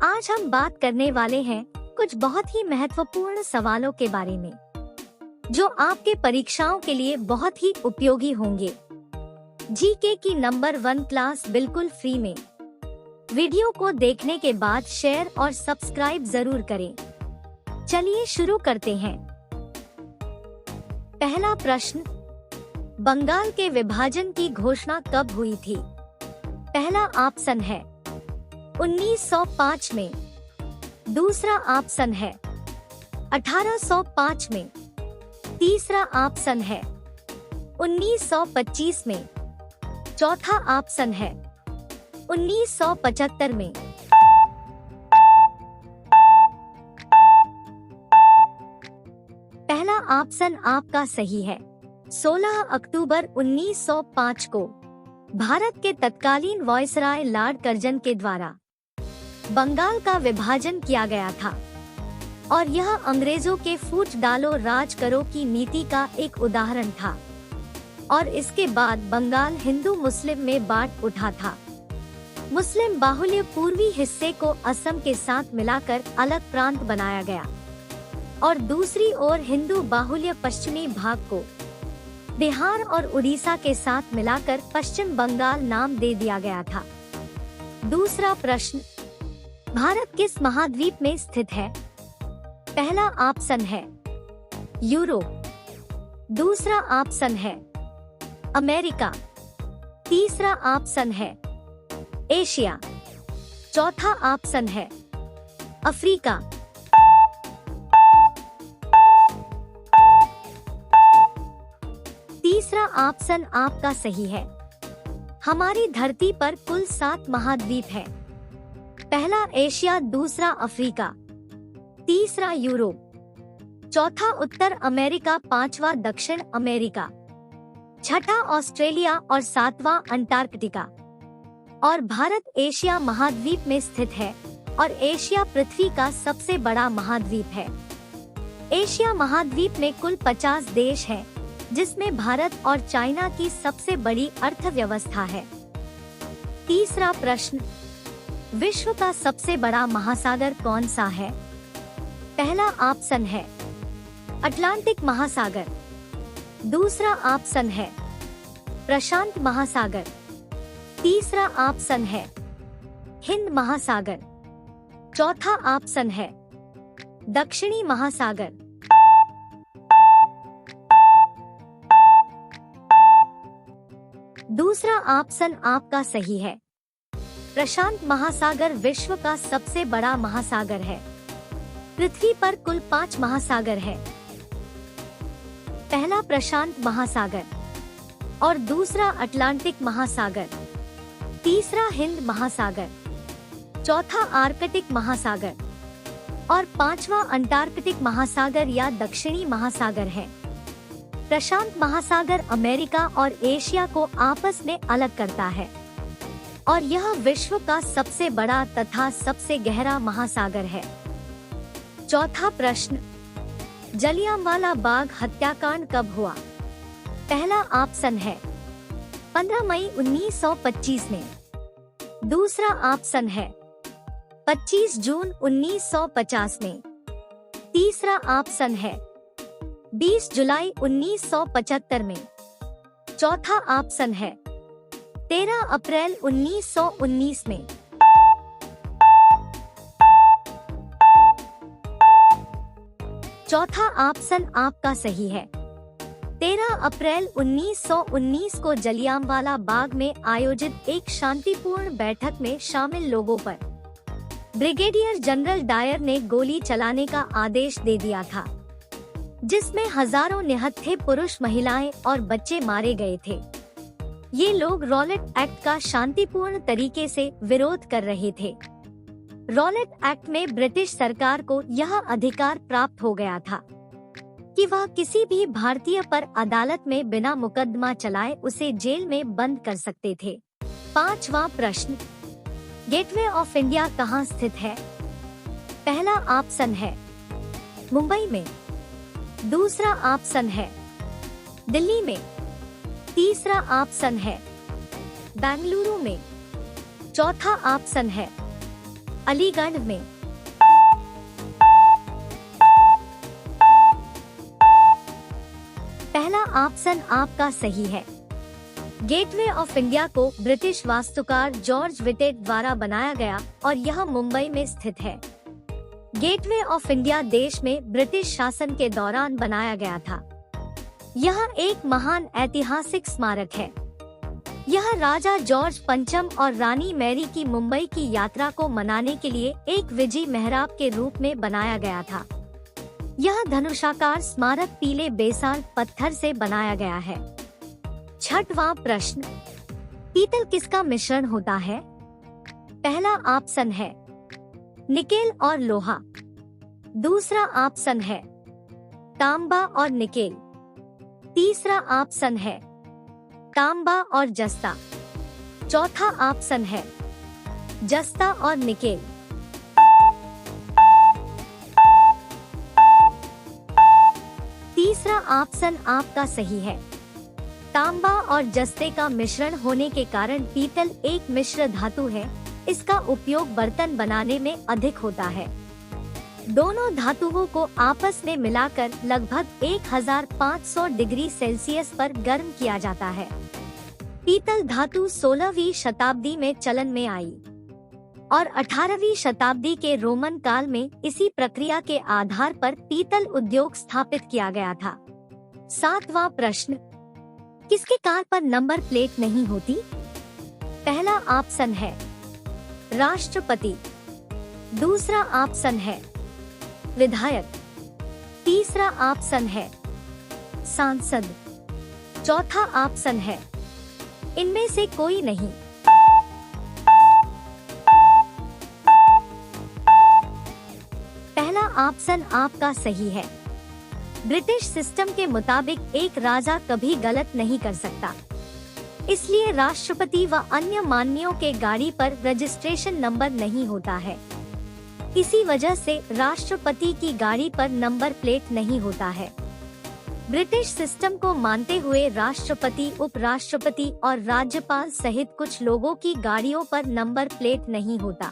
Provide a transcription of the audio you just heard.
आज हम बात करने वाले हैं कुछ बहुत ही महत्वपूर्ण सवालों के बारे में जो आपके परीक्षाओं के लिए बहुत ही उपयोगी होंगे। जीके की नंबर 1 क्लास बिल्कुल फ्री में। वीडियो को देखने के बाद शेयर और सब्सक्राइब जरूर करें। चलिए शुरू करते हैं। पहला प्रश्न, बंगाल के विभाजन की घोषणा कब हुई थी? पहला ऑप्शन है 1905 में, दूसरा ऑप्शन है 1805 में, तीसरा ऑप्शन है 1925 में, चौथा ऑप्शन है 1975 में। पहला ऑप्शन आपका सही है। 16 अक्टूबर 1905 को भारत के तत्कालीन वायसराय लॉर्ड कर्जन के द्वारा बंगाल का विभाजन किया गया था और यह अंग्रेजों के फूट डालो राज करो की नीति का एक उदाहरण था और इसके बाद बंगाल हिंदू मुस्लिम में बांट उठा था। मुस्लिम बाहुल्य पूर्वी हिस्से को असम के साथ मिलाकर अलग प्रांत बनाया गया और दूसरी ओर हिंदू बाहुल्य पश्चिमी भाग को बिहार और उड़ीसा के साथ मिलाकर पश्चिम बंगाल नाम दे दिया गया था। दूसरा प्रश्न, भारत किस महाद्वीप में स्थित है? पहला ऑप्शन है यूरोप, दूसरा ऑप्शन है अमेरिका, तीसरा ऑप्शन है एशिया, चौथा ऑप्शन है अफ्रीका। तीसरा ऑप्शन आपका सही है। हमारी धरती पर कुल 7 महाद्वीप हैं। पहला एशिया, दूसरा अफ्रीका, तीसरा यूरोप, चौथा उत्तर अमेरिका, पांचवा दक्षिण अमेरिका, छठा ऑस्ट्रेलिया और सातवां अंटार्कटिका। और भारत एशिया महाद्वीप में स्थित है और एशिया पृथ्वी का सबसे बड़ा महाद्वीप है। एशिया महाद्वीप में कुल 50 देश हैं, जिसमें भारत और चाइना की सबसे बड़ी अर्थव्यवस्था है। तीसरा प्रश्न, विश्व का सबसे बड़ा महासागर कौन सा है? पहला ऑप्शन है अटलांटिक महासागर, दूसरा ऑप्शन है प्रशांत महासागर, तीसरा ऑप्शन है हिंद महासागर, चौथा ऑप्शन है दक्षिणी महासागर। दूसरा ऑप्शन आपका सही है। प्रशांत महासागर विश्व का सबसे बड़ा महासागर है। पृथ्वी पर कुल 5 महासागर है। पहला प्रशांत महासागर और दूसरा अटलांटिक महासागर, तीसरा हिंद महासागर, चौथा आर्कटिक महासागर और पांचवा अंटार्कटिक महासागर या दक्षिणी महासागर है। प्रशांत महासागर अमेरिका और एशिया को आपस में अलग करता है और यह विश्व का सबसे बड़ा तथा सबसे गहरा महासागर है। चौथा प्रश्न, जलियांवाला बाग हत्याकांड कब हुआ? पहला ऑप्शन है 15 मई 1925 में, दूसरा ऑप्शन है 25 जून 1950 में, तीसरा ऑप्शन है 20 जुलाई 1975 में, चौथा ऑप्शन है 13 अप्रैल 1919 में। चौथा ऑप्शन आपका सही है। 13 अप्रैल 1919 को जलियांवाला बाग में आयोजित एक शांतिपूर्ण बैठक में शामिल लोगों पर ब्रिगेडियर जनरल डायर ने गोली चलाने का आदेश दे दिया था, जिसमें हजारों निहत्थे पुरुष, महिलाएं और बच्चे मारे गए थे। ये लोग रॉलेट एक्ट का शांतिपूर्ण तरीके से विरोध कर रहे थे। रॉलेट एक्ट में ब्रिटिश सरकार को यह अधिकार प्राप्त हो गया था कि वह किसी भी भारतीय पर अदालत में बिना मुकदमा चलाए उसे जेल में बंद कर सकते थे। पांचवा प्रश्न, गेटवे ऑफ इंडिया कहाँ स्थित है? पहला ऑप्शन है मुंबई में, दूसरा ऑप्शन है दिल्ली में, तीसरा ऑप्शन है बेंगलुरु में, चौथा ऑप्शन है अलीगढ़ में। पहला ऑप्शन आपका सही है। गेटवे ऑफ इंडिया को ब्रिटिश वास्तुकार जॉर्ज विटेट द्वारा बनाया गया और यह मुंबई में स्थित है। गेटवे ऑफ इंडिया देश में ब्रिटिश शासन के दौरान बनाया गया था। यह एक महान ऐतिहासिक स्मारक है। यह राजा जॉर्ज पंचम और रानी मैरी की मुंबई की यात्रा को मनाने के लिए एक विजय मेहराब के रूप में बनाया गया था। यह धनुषाकार स्मारक पीले बेसाल्ट पत्थर से बनाया गया है। छठवां प्रश्न, पीतल किसका मिश्रण होता है? पहला ऑप्शन है निकेल और लोहा। दूसरा ऑप्शन है तांबा और निकेल। तीसरा ऑप्शन है तांबा और जस्ता। चौथा ऑप्शन है जस्ता और निकेल। तीसरा ऑप्शन आपका सही है। तांबा और जस्ते का मिश्रण होने के कारण पीतल एक मिश्र धातु है। इसका उपयोग बर्तन बनाने में अधिक होता है। दोनों धातुओं को आपस में मिलाकर लगभग 1500 डिग्री सेल्सियस पर गर्म किया जाता है। पीतल धातु 16वीं शताब्दी में चलन में आई और 18वीं शताब्दी के रोमन काल में इसी प्रक्रिया के आधार पर पीतल उद्योग स्थापित किया गया था। सातवां प्रश्न, किसके कार पर नंबर प्लेट नहीं होती? पहला ऑप्शन है राष्ट्रपति। दूसरा ऑप्शन है विधायक। तीसरा ऑप्शन है सांसद। चौथा ऑप्शन है इनमें से कोई नहीं। पहला ऑप्शन आपका सही है। ब्रिटिश सिस्टम के मुताबिक एक राजा कभी गलत नहीं कर सकता, इसलिए राष्ट्रपति व अन्य माननीयों के गाड़ी पर रजिस्ट्रेशन नंबर नहीं होता है। इसी वजह से राष्ट्रपति की गाड़ी पर नंबर प्लेट नहीं होता है। ब्रिटिश सिस्टम को मानते हुए राष्ट्रपति, उपराष्ट्रपति और राज्यपाल सहित कुछ लोगों की गाड़ियों पर नंबर प्लेट नहीं होता।